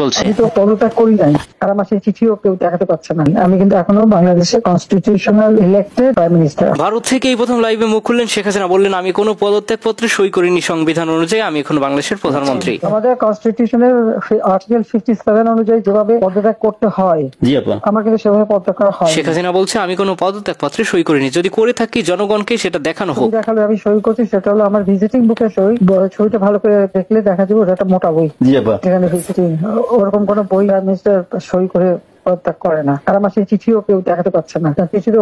বলছে? আমি তো পদত্যাগ করি নাই, আর আমার সেই চিঠিও কেউ দেখাতে পারছে না। আমি কিন্তু এখনো বাংলাদেশের constitutional elected prime minister. Bharat থেকে এই প্রথম লাইভে মুখ খুললেন শেখ হাসিনা, বললেন আমি কোনো পদত্যাগ পত্রে সই করিনি, সংবিধান অনুযায়ী আমি এখন বাংলাদেশের প্রধানমন্ত্রী। আমাদের কনস্টিটিউশনের আর্টিকেল 57 অনুযায়ী যেভাবে পদত্যাগ করতে হয়, জি আপা, আমার কিন্তু সেভাবে পদত্যাগ করা হয়। শেখ হাসিনা বলছে আমি কোনো পদত্যাগ পত্রে সই করিনি, যদি করে থাকি জনগণকে সেটা দেখানো হোক। দেখালে আমি সই করছি, সেটা হলো আমার ভিজিটিং বুকে সই। ছবিটা ভালো করে দেখলে দেখা যাবে ওটা একটা মোটা বই। জি আপা, এখানে ভিজিটিং ওরকম কোন বই প্রাইম মিনিস্টার সই করে পদত্যাগ করে না, আর আমার সেই চিঠিও কেউ দেখাতে পারছে না। চিঠি তো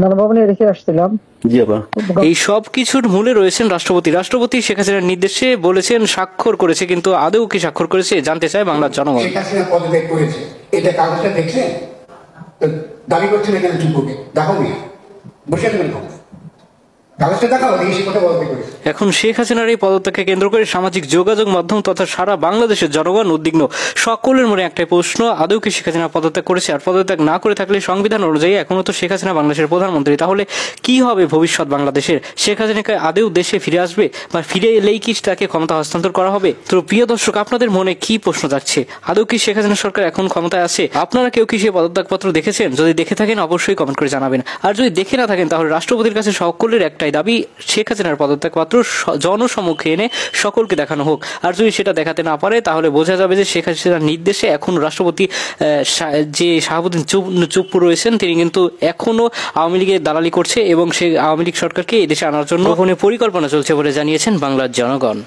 গণভবনে রেখে আসছিলাম। জি আপা। এই সব কিছুর মূলে রয়েছেন রাষ্ট্রপতি। রাষ্ট্রপতি শেখ হাসিনার নির্দেশে বলেছেন স্বাক্ষর করেছে, কিন্তু আদৌ কি স্বাক্ষর করেছে জানতে চায় বাংলার জনগণ। শেখ হাসিনা পদত্যাগ করেছে, এটা কাগজটা দেখছেন তো দাবি করছেন এখানে চুপ করে দেখো মিয়া, বসে থাকবেন কাগজটা দেখাও দেখি সে কথা পদত্যাগ করেছে। এখন শেখ হাসিনার এই পদত্যাগকে কেন্দ্র করে সামাজিক যোগাযোগ মাধ্যম তথা সারা বাংলাদেশের জনগণ উদ্বিগ্ন। সকলের মনে একটাই প্রশ্ন, আদৌ কি শেখ হাসিনা পদত্যাগ করেছে? আর পদত্যাগ না করে থাকলে সংবিধান অনুযায়ী এখনো তো শেখ হাসিনা বাংলাদেশের প্রধানমন্ত্রী, তাহলে কি হবে ভবিষ্যৎ বাংলাদেশের? শেখ হাসিনাকে আদৌ দেশে ফিরে আসবে, বা ফিরে এলেই কি তাকে ক্ষমতা হস্তান্তর করা হবে? তো প্রিয় দর্শক, আপনাদের মনে কি প্রশ্ন যাচ্ছে? আদৌ কি শেখ হাসিনা সরকার এখন ক্ষমতায় আছে? আপনারা কেউ কি সেই পদত্যাগপত্র দেখেছেন? যদি দেখে থাকেন অবশ্যই কমেন্ট করে জানাবেন। আর যদি দেখে না থাকেন তাহলে রাষ্ট্রপতির কাছে সকলের একটাই দাবি, শেখ হাসিনার পদত্যাগপত্র জনসম্মুখে এনে সকলকে দেখানো হোক। আর যদি সেটা দেখাতে না পারে তাহলে বোঝা যাবে যে শেখ হাসিনার নির্দেশে এখন রাষ্ট্রপতি যে শাহাবুদ্দিন চুপ রয়েছেন তিনি কিন্তু এখনো আওয়ামী লীগের দালালি করছে এবং সেই আওয়ামী লীগ সরকারকে এই দেশে আনার জন্য গোপনে পরিকল্পনা চলছে বলে জানিয়েছেন বাংলার জনগণ।